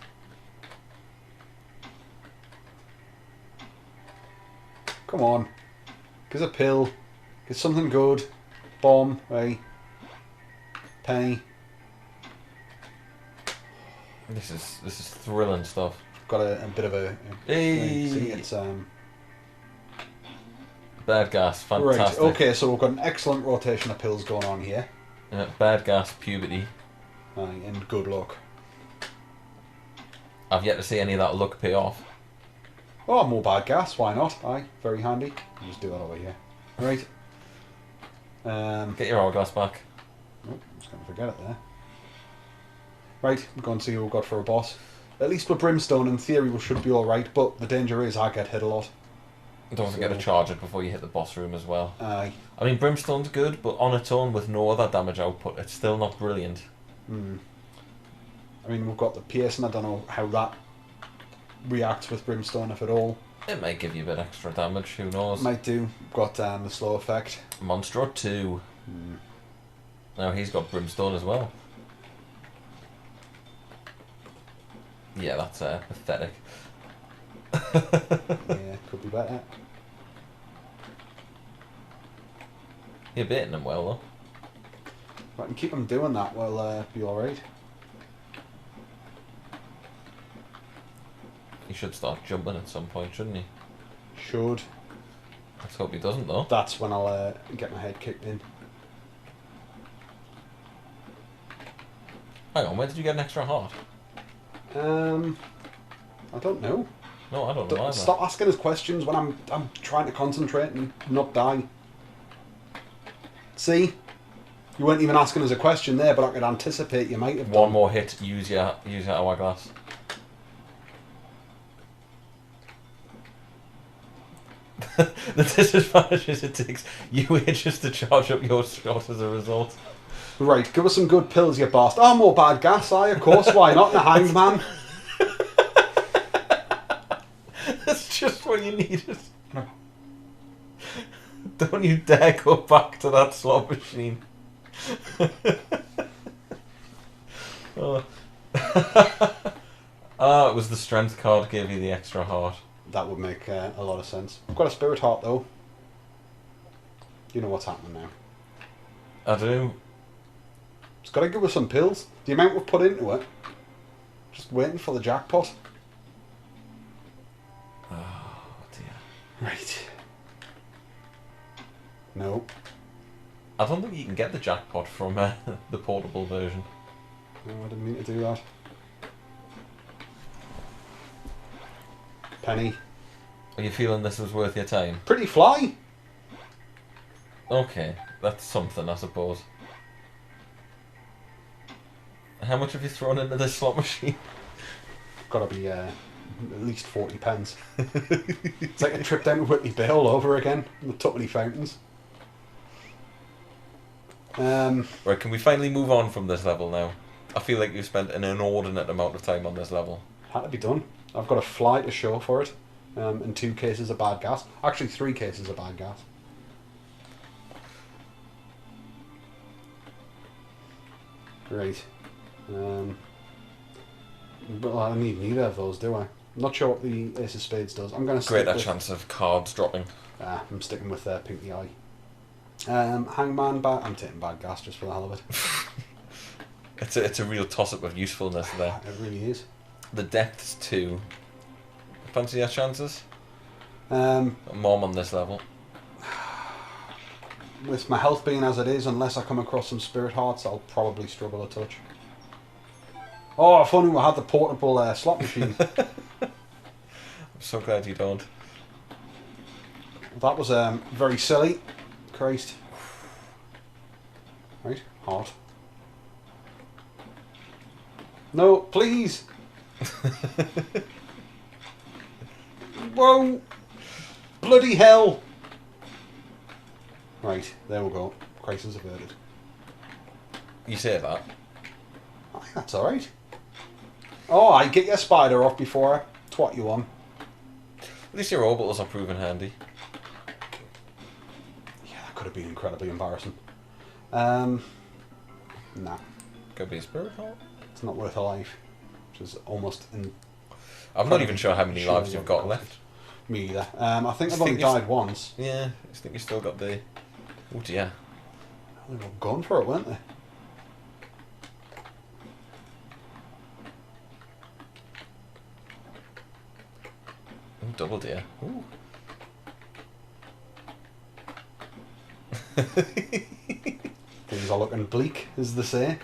Come on. Give us a pill. Get something good. Bomb, right? Penny. This is thrilling stuff. Got a bit of a Hey! see, it's Bad gas, right. fantastic. Okay, so we've got an excellent rotation of pills going on here. Bad gas, puberty. Aye, and good luck. I've yet to see any of that luck pay off. Oh, more bad gas, why not? Aye, very handy. I'll just do that over here. Right. Get your hourglass back. Oh, I'm just going to forget it there. Right, we're going to see who we've got for a boss. At least with Brimstone, in theory, we should be alright, but the danger is I get hit a lot. Don't forget to charge it before you hit the boss room as well. Aye. I mean, Brimstone's good, but on its own with no other damage output, it's still not brilliant. Hmm. I mean, we've got the piercing, I don't know how that reacts with Brimstone, if at all. It might give you a bit extra damage, who knows. Might do. We've got the slow effect. Monstro 2. Now he's got Brimstone as well. Yeah, that's pathetic. Yeah, could be better. You're baiting him well, though. If I can keep him doing that, we'll be alright. He should start jumping at some point, shouldn't he? Should. Let's hope he doesn't, though. That's when I'll get my head kicked in. Hang on, where did you get an extra heart? I don't know. No, I don't know either. Stop asking us questions when I'm trying to concentrate and not die. See? You weren't even asking us a question there, but I could anticipate you might have done. One more hit, use your hourglass. The disadvantage is it takes you hitches to charge up your shot as a result. Right, give us some good pills, you bastard. Oh, more bad gas, aye, of course, why not? And a hanged man. That's just what you needed. Don't you dare go back to that slot machine. Oh. Ah, it was the strength card gave you the extra heart. That would make a lot of sense. I've got a spirit heart though. You know what's happening now. I do. It's got to give us some pills. The amount we've put into it. Just waiting for the jackpot. Oh dear. Right. No. I don't think you can get the jackpot from the portable version. No, I didn't mean to do that. Penny. Are you feeling this was worth your time? Pretty fly. Okay, that's something, I suppose. How much have you thrown into this slot machine? Got to be at least 40 pence. It's like a trip down to Whitley Bay all over again. The Tuppeny fountains. Right, can we finally move on from this level now? I feel like you've spent an inordinate amount of time on this level. Had to be done. I've got a fly to show for it. And 2 cases of bad gas. Actually 3 cases of bad gas. Right. But I need neither of those, do I? I'm not sure what the Ace of Spades does. I'm going to stick Greater with... chance of cards dropping. I'm sticking with Pinky Eye. Hangman bad... I'm taking bad gas just for the hell of it. It's a real toss-up of usefulness there. It really is. The depths too. Fancy your chances? Mom on this level. With my health being as it is, unless I come across some spirit hearts, I'll probably struggle a touch. Oh, if only we had the portable slot machine. I'm so glad you don't. That was very silly. Christ. Right, heart. No, please. Whoa! Bloody hell! Right, there we go. Crisis averted. You say that? I think that's alright. Oh, I get your spider off before I twat you on. At least your orbitals are proven handy. Yeah, that could have been incredibly embarrassing. Nah. Could be a spirit heart. It's not worth a life. Which is almost... I'm not even sure how many lives you've got left. Me either. I think I've only died once. Yeah, I think you still got the... Oh dear. They were going for it, weren't they? Oh, double dear. Ooh. Things are looking bleak, as they say.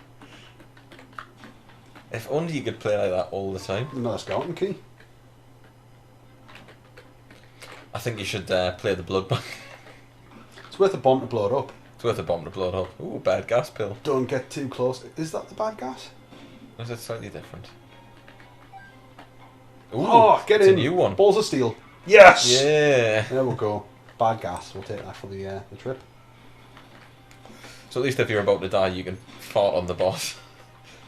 If only you could play like that all the time. Another skeleton key. I think you should play the blood bank. It's worth a bomb to blow it up. It's worth a bomb to blow it up. Ooh, bad gas pill. Don't get too close. Is that the bad gas? Or is it slightly different? Ooh, oh, get in! A new one. Balls of steel. Yes! Yeah! There we go. Bad gas. We'll take that for the trip. So at least if you're about to die, you can fart on the boss.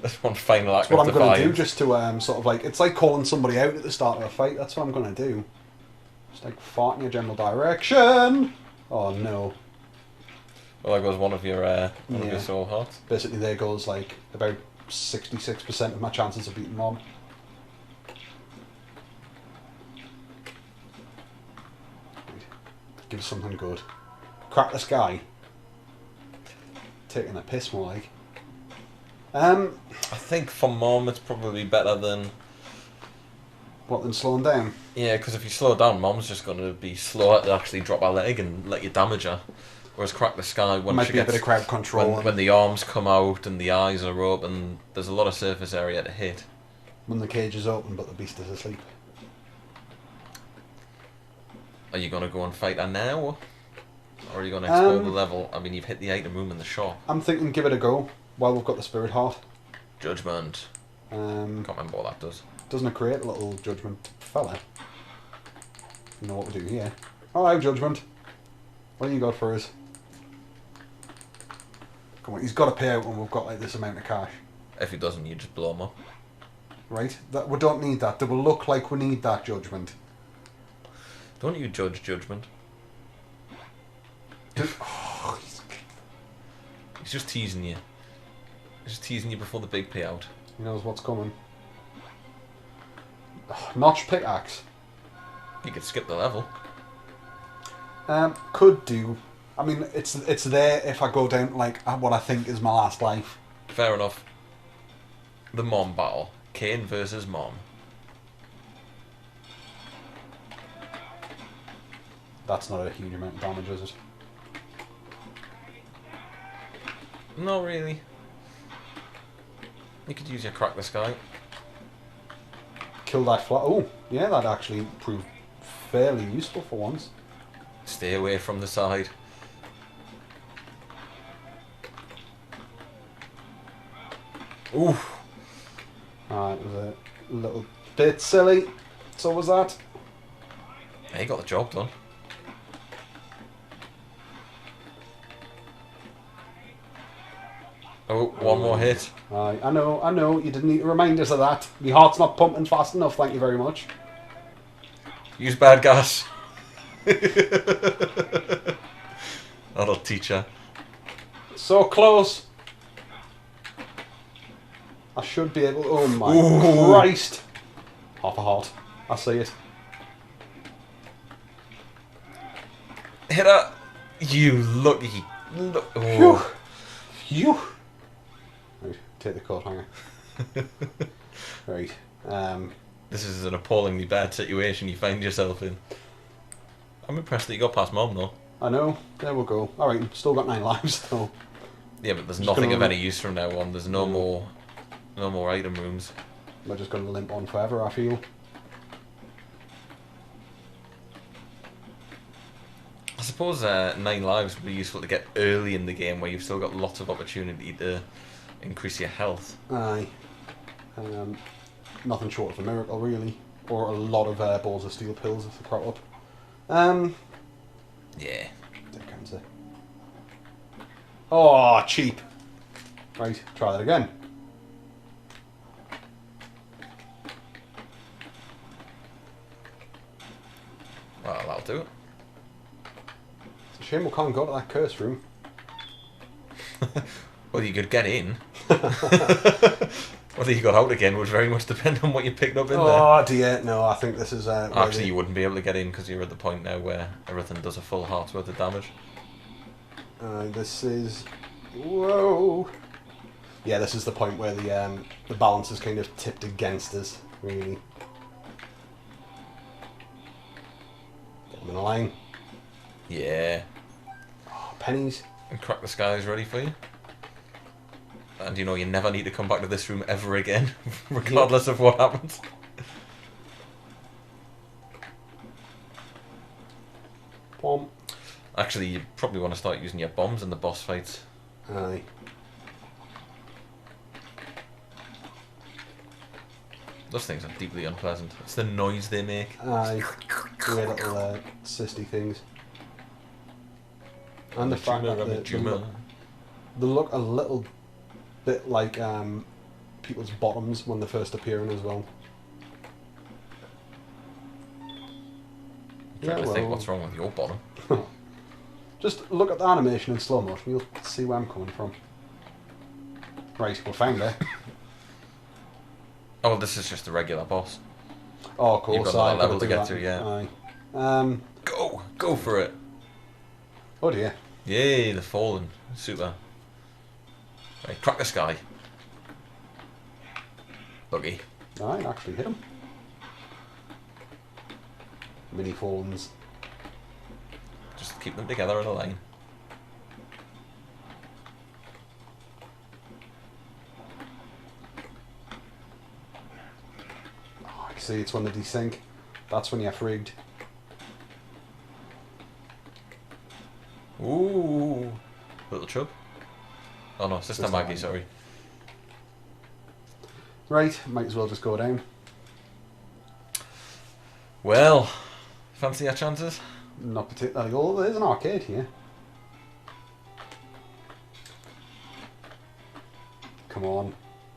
That's one final act That's what of I'm going to defiance. do, just to sort of like... It's like calling somebody out at the start of a fight. That's what I'm going to do. Just like fart in your general direction. Oh no. Well, there goes one of your soul hearts. Basically, there goes like about 66% of my chances of beating Mom. Give us something good. Crack the sky. Taking a piss more like. I think for Mom it's probably better than... What, than slowing down? Yeah, because if you slow down, Mom's just going to be slower to actually drop her leg and let you damage her. Whereas Crack the Sky, when might she be gets, a bit of crowd control. when the arms come out and the eyes are open, there's a lot of surface area to hit. When the cage is open but the beast is asleep. Are you going to go and fight her now? Or are you going to explore the level? I mean, you've hit the item room in the shop. I'm thinking give it a go while we've got the spirit heart. Judgment. Can't remember what that does. Doesn't it create a little judgment fella? You know what we do here. Hello, Judgment. What do you got for us? Come on, he's got to pay out when we've got like this amount of cash. If he doesn't, you just blow him up. Right? We don't need that. They will look like we need that Judgment. Don't you judge Judgment? Oh, He's just teasing you. He's just teasing you before the big payout. he knows what's coming. Notch pickaxe. You could skip the level. Could do. I mean, it's there if I go down like what I think is my last life. Fair enough. The Mom battle. Kane versus Mom. That's not a huge amount of damage, is it? Not really. You could use your crack the sky. Kill that fly. Oh, yeah, that actually proved fairly useful for once. Stay away from the side. Ooh. It was a little bit silly. So was that. Yeah, you got the job done. Oh, one more hit. I know. You didn't need to remind us of that. My heart's not pumping fast enough, thank you very much. Use bad gas. That'll teach her. So close. I should be able. Oh my Christ! Half a heart. I see it. Hit her. You lucky. Phew. Phew. Right, take the coat hanger. Right. This is an appallingly bad situation you find yourself in. I'm impressed that you got past Mom though. I know. There we go. All right. Still got 9 lives though. Yeah, but there's Just nothing gonna- of any use from now on. There's no more item rooms. We're just going to limp on forever, I feel. I suppose 9 lives would be useful to get early in the game where you've still got lots of opportunity to increase your health. Aye. Nothing short of a miracle, really. Or a lot of balls of steel pills if they crop up. Yeah. That counts it. Oh, cheap. Right, try that again. Well, that'll do it. It's a shame we can't go to that curse room. Well, you could get in. Whether you got out again would very much depend on what you picked up in there. Oh dear, no, I think this is... Actually, you wouldn't be able to get in because you're at the point now where everything does a full heart's worth of damage. This is... Whoa! Yeah, this is the point where the balance is kind of tipped against us, really. Get them in a line. Yeah. Oh, pennies. And Crack the Sky is ready for you. And you know you never need to come back to this room ever again, regardless of what happens. Bomb. Actually, you probably want to start using your bombs in the boss fights. Aye. Those things are deeply unpleasant. It's the noise they make. Aye. Weird little cysty things. And the fact that they look a little bit like people's bottoms when they're first appearing as well. I'm trying to think what's wrong with your bottom. Just look at the animation in slow motion, you'll see where I'm coming from. Right, we found it. Oh, well, this is just a regular boss. Oh, of course. You've got another level to get to, yeah. Aye. Go for it. Oh dear. Yay, the fallen. Super. Right, Crack the Sky. Lucky. Aye, actually hit him. Mini fallens. Just keep them together in a line. Oh, I can see it's when they desync. That's when you're frigged. Ooh. Little Chub. Oh no, Sister Maggie, sorry. Right, might as well just go down. Well, fancy our chances? Not particularly. Oh, there's an arcade here. Come on.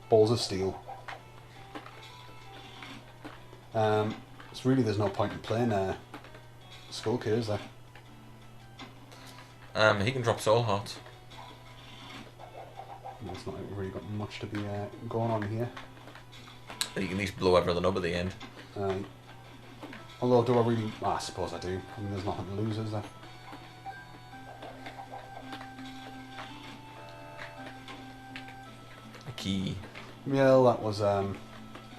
Balls of steel. It's really, there's no point in playing Skull Kid, is there? He can drop soul hearts. It's not like we've really got much to be going on here. You can at least blow everything up at the end. Although, do I really... I suppose I do. I mean, there's nothing to lose, is there? A key. Yeah, that was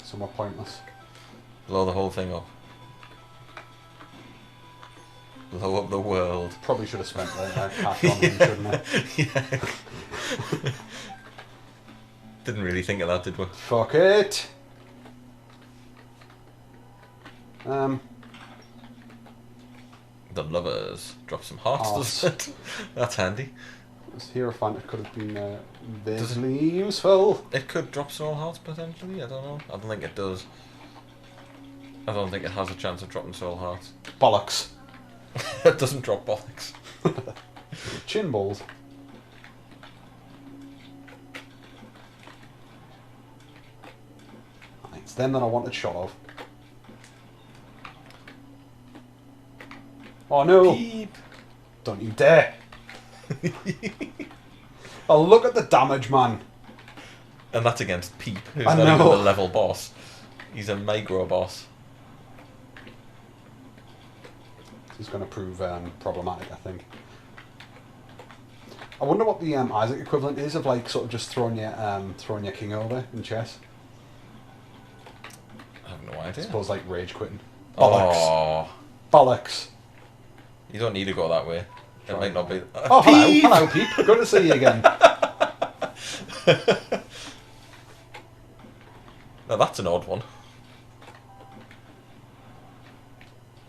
somewhat pointless. Blow the whole thing up. Blow up the world. Probably should have spent the cash on him, shouldn't I? Yeah. Didn't really think of that, did we? Fuck it! The lovers. Drop some hearts, Hearts. does it? That's handy. This Hierophant, it could have been vaguely useful. It could drop soul hearts, potentially. I don't know. I don't think it does. I don't think it has a chance of dropping soul hearts. Bollocks. It doesn't drop bollocks. Chin balls. It's them that I wanted shot of. Oh no! Peep. Don't you dare! Oh, look at the damage, man! And that's against Peep, who's I not even know. the level boss. He's a micro boss. This is going to prove problematic, I think. I wonder what the Isaac equivalent is of, like, sort of just throwing your king over in chess. I have no I idea. suppose, like, rage quitting. Bollocks! Oh, Bollocks! you don't need to go that way. It Try might not be. Oh, hello! Peep! Hello, Peep! Good to see you again. Now that's an odd one.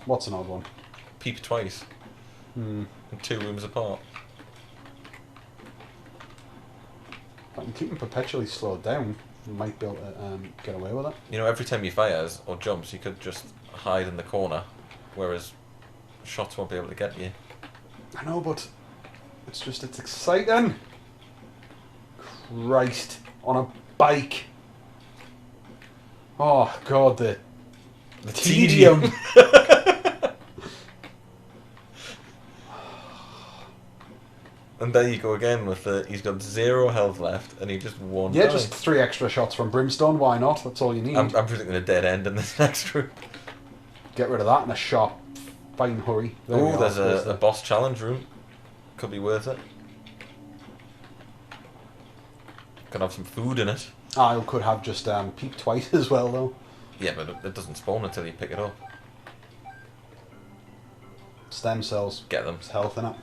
What's an odd one? Peep twice. Hmm. In 2 rooms apart. If I can keep him perpetually slowed down, I might be able to get away with it. You know, every time he fires or jumps, you could just hide in the corner, whereas shots won't be able to get you. I know, but it's exciting. Christ, on a bike. Oh God, the tedium. And there you go again with the. He's got 0 health left, and he just won. Yeah, just 3 extra shots from Brimstone. Why not? That's all you need. I'm predicting a dead end in this next group. Get rid of that in a sharp, fine hurry. There we Oh, are. there's There's a boss challenge room. Could be worth it. Could have some food in it. I could have just peeped twice as well, though. Yeah, but it doesn't spawn until you pick it up. Stem cells. Get them. It's health in it.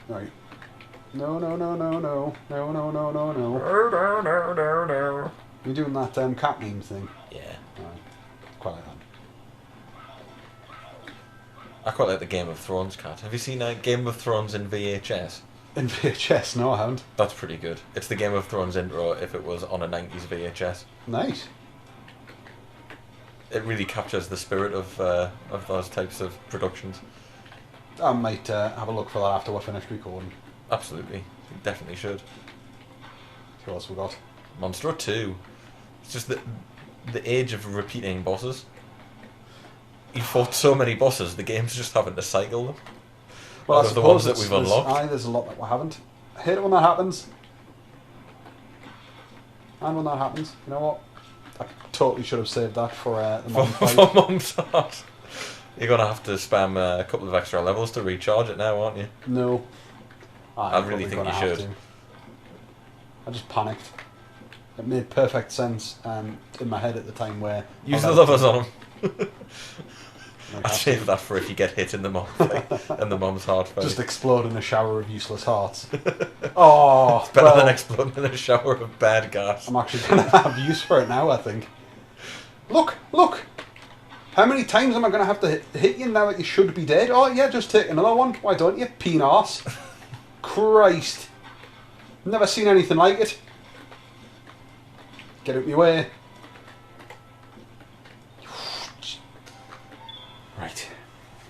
Right. No, no, no, no, no. No, no, no, no, no. No. You're doing that cat meme thing. Yeah. Right. Quite like that. I quite like the Game of Thrones cat. Have you seen Game of Thrones in VHS? In VHS, no, I haven't. That's pretty good. It's the Game of Thrones intro if it was on a 90s VHS. Nice. It really captures the spirit of those types of productions. I might have a look for that after we're finished recording. Absolutely. You definitely should. What else we got? Monstro 2. It's just the age of repeating bosses. You fought so many bosses, the game's just having to cycle them. Well, Out I of the ones that suppose we've unlocked. there's a lot that we haven't. I hate it when that happens. And when that happens, you know what? I totally should have saved that for the mom fight. For Mum's Heart. You're going to have to spam a couple of extra levels to recharge it now, aren't you? No. I I'm really probably think gonna you have should. to. I just panicked. It made perfect sense in my head at the time where... Use I'll the have lovers to- on them. I'll I'll have save to that for if you get hit in the mom fight, and the Mum's Heart fight. Just explode in a shower of useless hearts. Oh, Better well, than exploding in a shower of bad gas. I'm actually going to have use for it now, I think. Look, look! How many times am I going to have to hit you now that you should be dead? Oh, yeah, just take another one. Why don't you? Peen arse. Christ. Never seen anything like it. Get out of my way. Right.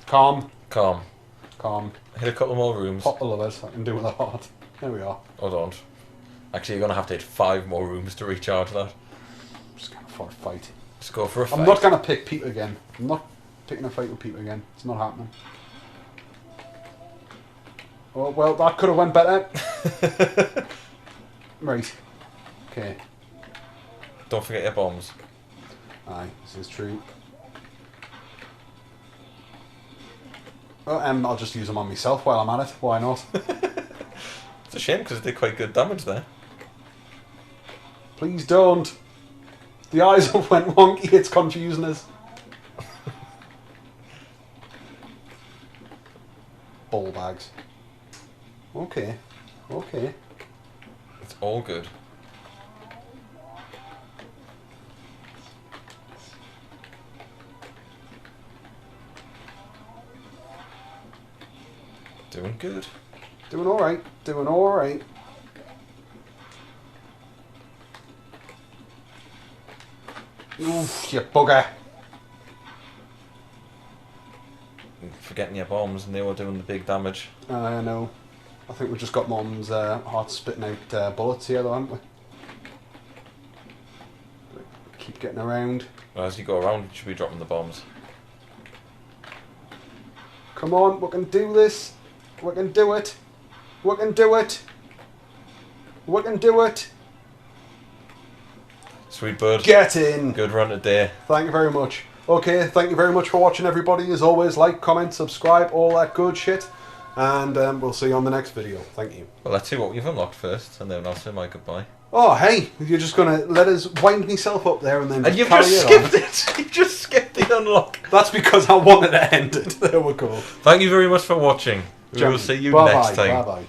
Calm. Calm. Calm. Hit a couple more rooms. Pop the lovers. I can do with a heart. There we are. Hold on. Actually, you're going to have to hit 5 more rooms to recharge that. I'm just going for a fight. Just go for a fight. I'm not going to pick Pete again. I'm not picking a fight with Pete again. It's not happening. Oh, well, that could have went better. Right. Okay. Don't forget your bombs. Aye, this is true. Oh, I'll just use them on myself while I'm at it. Why not? It's a shame because it did quite good damage there. Please don't. The eyes have went wonky. It's confusing us. Ball bags. Okay. Okay. It's all good. Doing good. Doing alright. Doing alright. Oof, you bugger. Forgetting your bombs and they were doing the big damage. I know. I think we've just got Mum's heart spitting out bullets here though, haven't we? Keep getting around. Well, as you go around, you should be dropping the bombs. Come on, we can do this. We can do it. We can do it. We can do it. Sweet bird. Get in. Good run today. Thank you very much. Okay, thank you very much for watching, everybody. As always, like, comment, subscribe, all that good shit. And we'll see you on the next video. Thank you. Well, let's see what you've unlocked first, and then I'll say my goodbye. Oh, hey, you're just going to let us wind myself up there and then And you've carry just it on. skipped it! You just skipped the unlock! That's because I wanted to end it. There we go. Thank you very much for watching. We will see you next time. Bye-bye.